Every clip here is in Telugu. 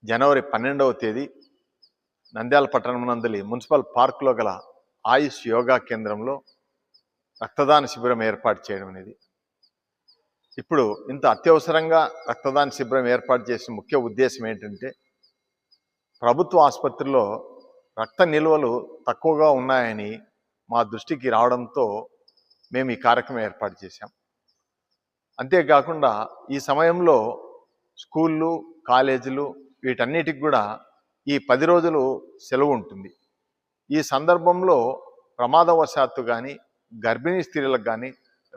జనవరి 12వ తేదీ నంద్యాల పట్టణం మున్సిపల్ పార్కులో గల ఆయుష్ యోగా కేంద్రంలో రక్తదాన శిబిరం ఏర్పాటు చేయడం అనేది. ఇప్పుడు ఇంత అత్యవసరంగా రక్తదాన శిబిరం ఏర్పాటు చేసిన ముఖ్య ఉద్దేశం ఏంటంటే, ప్రభుత్వ ఆసుపత్రిలో రక్త నిల్వలు తక్కువగా ఉన్నాయని మా దృష్టికి రావడంతో మేము ఈ కార్యక్రమం ఏర్పాటు చేశాం. అంతేకాకుండా ఈ సమయంలో స్కూళ్ళు, కాలేజీలు వీటన్నిటికి కూడా ఈ 10 రోజులు సెలవు ఉంటుంది. ఈ సందర్భంలో ప్రమాదవశాత్తు కానీ గర్భిణీ స్త్రీలకు కానీ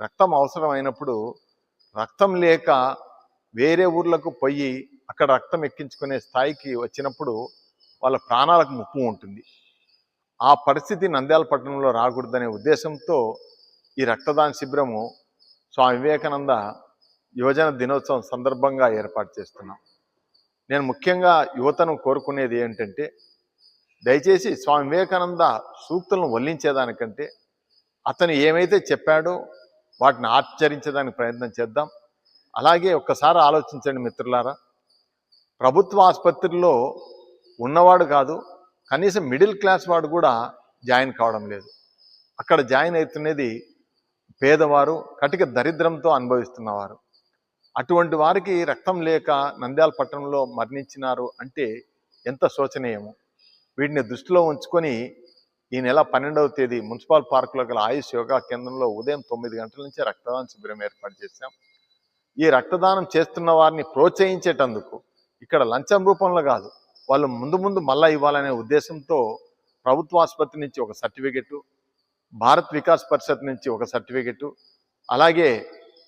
రక్తం అవసరమైనప్పుడు రక్తం లేక వేరే ఊర్లకు పోయి అక్కడ రక్తం ఎక్కించుకునే స్థాయికి వచ్చినప్పుడు వాళ్ళ ప్రాణాలకు ముప్పు ఉంటుంది. ఆ పరిస్థితి నంద్యాల పట్టణంలో రాకూడదనే ఉద్దేశంతో ఈ రక్తదాన శిబిరము స్వామి వివేకానంద యువజన దినోత్సవం సందర్భంగా ఏర్పాటు చేస్తున్నాం. నేను ముఖ్యంగా యువతను కోరుకునేది ఏంటంటే, దయచేసి స్వామి వివేకానంద సూక్తులను వల్లించేదానికంటే అతను ఏమైతే చెప్పాడో వాటిని ఆచరించేదానికి ప్రయత్నం చేద్దాం. అలాగే ఒక్కసారి ఆలోచించండి మిత్రులారా, ప్రభుత్వ ఆసుపత్రిలో ఉన్నవాడు కాదు, కనీసం మిడిల్ క్లాస్ వాడు కూడా జాయిన్ కావడం లేదు. అక్కడ జాయిన్ అవుతున్నది పేదవారు, కటిక దరిద్రంతో అనుభవిస్తున్నవారు. అటువంటి వారికి రక్తం లేక నంద్యాల పట్టణంలో మరణించినారు అంటే ఎంత శోచనీయము. వీటిని దృష్టిలో ఉంచుకొని ఈ నెల 12వ తేదీ మున్సిపల్ పార్కులో గల ఆయుష్ యోగా కేంద్రంలో ఉదయం 9 గంటల నుంచే రక్తదాన శిబిరం ఏర్పాటు చేశాం. ఈ రక్తదానం చేస్తున్న వారిని ప్రోత్సహించేటందుకు ఇక్కడ లంచం రూపంలో కాదు, వాళ్ళు ముందు మళ్ళా ఇవ్వాలనే ఉద్దేశంతో ప్రభుత్వ ఆసుపత్రి నుంచి ఒక సర్టిఫికెటు, భారత్ వికాస్ పరిషత్ నుంచి ఒక సర్టిఫికెటు, అలాగే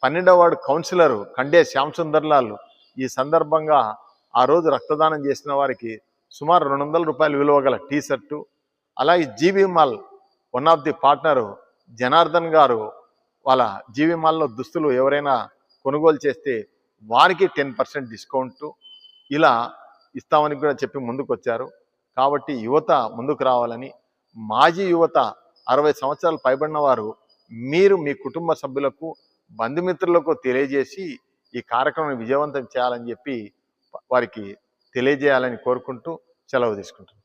12వ వార్డు కౌన్సిలరు కండే శ్యామ్ సుందర్లాల్ ఈ సందర్భంగా ఆ రోజు రక్తదానం చేసిన వారికి సుమారు 200 రూపాయలు విలువ గల టీ షర్టు, అలాగే G V mall one of the partner Janardhan గారు వాళ్ళ జీవి మాల్లో దుస్తులు ఎవరైనా కొనుగోలు చేస్తే వారికి 10% డిస్కౌంటు ఇలా ఇస్తామని కూడా చెప్పి ముందుకు వచ్చారు. కాబట్టి యువత ముందుకు రావాలని, మాజీ యువత 60 సంవత్సరాలు పైబడిన వారు మీరు మీ కుటుంబ సభ్యులకు, బంధుమిత్రులకు తెలియజేసి ఈ కార్యక్రమాన్ని విజయవంతం చేయాలని చెప్పి వారికి తెలియజేయాలని కోరుకుంటూ సెలవు తీసుకుంటున్నాను.